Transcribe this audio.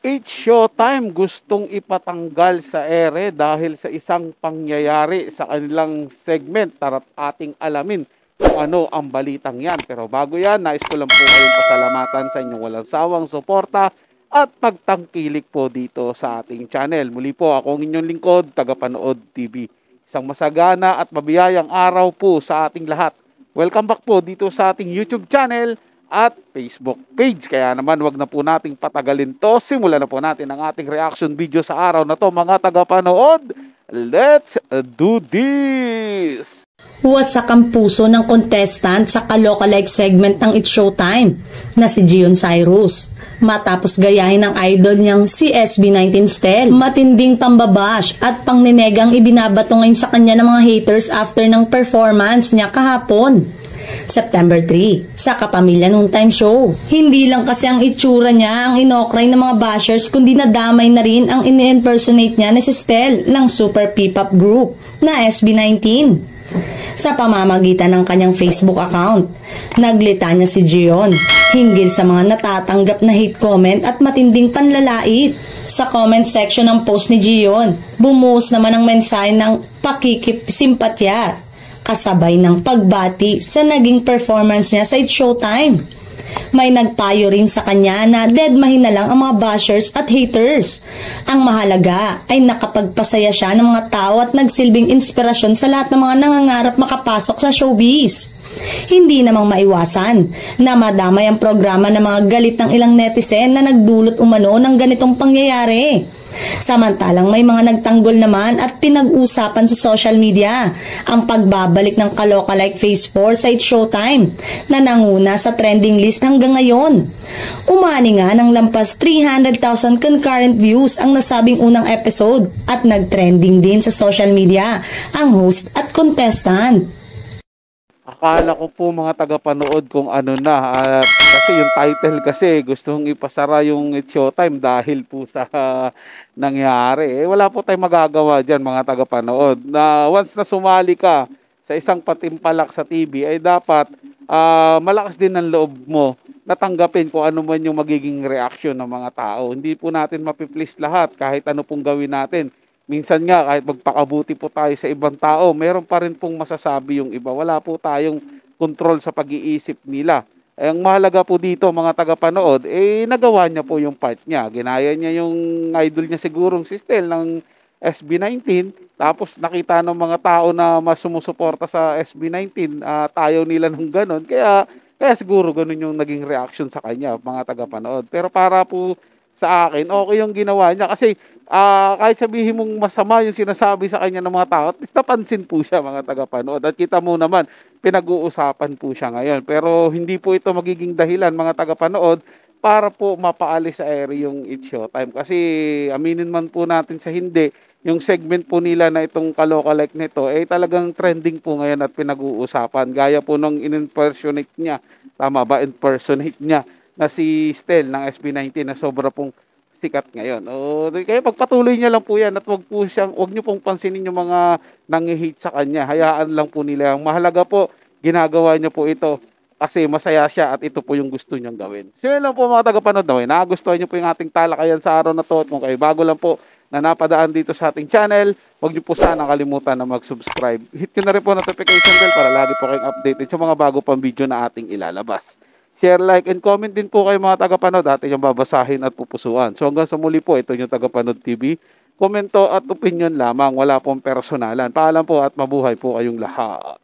It's Showtime gustong ipatanggal sa ere dahil sa isang pangyayari sa kanilang segment. Tara't ating alamin kung ano ang balitang yan. Pero bago yan, nais ko lang po kayong pasalamatan sa inyong walang sawang suporta at pagtangkilik po dito sa ating channel. Muli po, ako ang inyong lingkod, Tagapanood TV. Isang masagana at mabiyayang araw po sa ating lahat. Welcome back po dito sa ating YouTube channel at Facebook page. Kaya naman wag na po nating patagalin to. Simulan na po natin ang ating reaction video sa araw na to, mga tagapanood. Let's do this! Wasak ang puso ng contestant sa kaloka-like segment ng It's Showtime na si Gion Cyrus. Matapos gayahin ng idol niyang si SB19 Stel, matinding pambabash at pangninegang ibinabato ngayon sa kanya ng mga haters after ng performance niya kahapon, September 3, sa Kapamilya Noontime Show. Hindi lang kasi ang itsura niya ang inokray ng mga bashers, kundi nadamay na rin ang ini-impersonate niya na si Stel ng super P-pop group na SB19. Sa pamamagitan ng kanyang Facebook account, naglita niya si Gion hinggil sa mga natatanggap na hate comment at matinding panlalait. Sa comment section ng post ni Gion, bumuhos naman ang mensahe ng pakikisimpatya kasabay ng pagbati sa naging performance niya sa It's Showtime. May nagpayo rin sa kanya na deadmahin na lang ang mga bashers at haters. Ang mahalaga ay nakapagpasaya siya ng mga tao at nagsilbing inspirasyon sa lahat ng mga nangangarap makapasok sa showbiz. Hindi namang maiwasan na madamay ang programa ng mga galit ng ilang netizen na nagdulot umano ng ganitong pangyayari. Samantalang may mga nagtanggol naman at pinag-usapan sa social media ang pagbabalik ng Kaloka Like Phase 4 sa It's Showtime na nanguna sa trending list hanggang ngayon. Umani nga ng lampas 300,000 concurrent views ang nasabing unang episode at nag-trending din sa social media ang host at contestant. Akala ko po mga tagapanood kung ano na, kasi yung title kasi gustong ipasara yung It's Showtime dahil po sa nangyari. Wala po tayong magagawa dyan mga tagapanood. Na once na sumali ka sa isang patimpalak sa TV ay dapat malakas din ang loob mo na tanggapin kung ano man yung magiging reaction ng mga tao. Hindi po natin mapiplease lahat kahit ano pong gawin natin. Minsan nga, kahit magpakabuti po tayo sa ibang tao, meron pa rin pong masasabi yung iba. Wala po tayong control sa pag-iisip nila. Ang mahalaga po dito, mga tagapanood, nagawa niya po yung part niya. Ginaya niya yung idol niya sigurong si Stel ng SB19. Tapos nakita ng mga tao na mas sumusuporta sa SB19 at ayaw nila ng ganon. Kaya siguro ganon yung naging reaction sa kanya, mga tagapanood. Pero para po sa akin, okay yung ginawa niya kasi kahit sabihin mong masama yung sinasabi sa kanya ng mga tao, napansin po siya, mga tagapanood. At kita mo naman, pinag-uusapan po siya ngayon. Pero hindi po ito magiging dahilan, mga tagapanood, para po mapaalis sa ere yung It's Showtime. Kasi aminin man po natin sa hindi, yung segment po nila na itong Kaloka Like nito, talagang trending po ngayon at pinag-uusapan. Gaya po nung in-impersonate niya, tama ba, impersonate niya, na si Stel ng SB19 na sobra pong sikat ngayon. Kaya pagpatuloy niya lang po yan at wag niyo pong pansinin yung mga nangi-hate sa kanya. Hayaan lang po nila. Ang mahalaga po, ginagawa niya po ito kasi masaya siya at ito po yung gusto niyang gawin. So yun lang po mga tagapanood na nagustuhan niyo po yung ating talakayan sa araw na to. At kung kayo bago lang po na napadaan dito sa ating channel, wag niyo po sana kalimutan na mag-subscribe. Hit niyo na rin po notification bell para lagi po kayong updated sa mga bago pang video na ating ilalabas. Share, like, and comment din po kayo mga tagapanood. Atin yung babasahin at pupusuan. So hanggang sa muli po, ito yung Tagapanood TV. Komento at opinion lamang. Wala pong personalan. Paalam po at mabuhay po kayong lahat.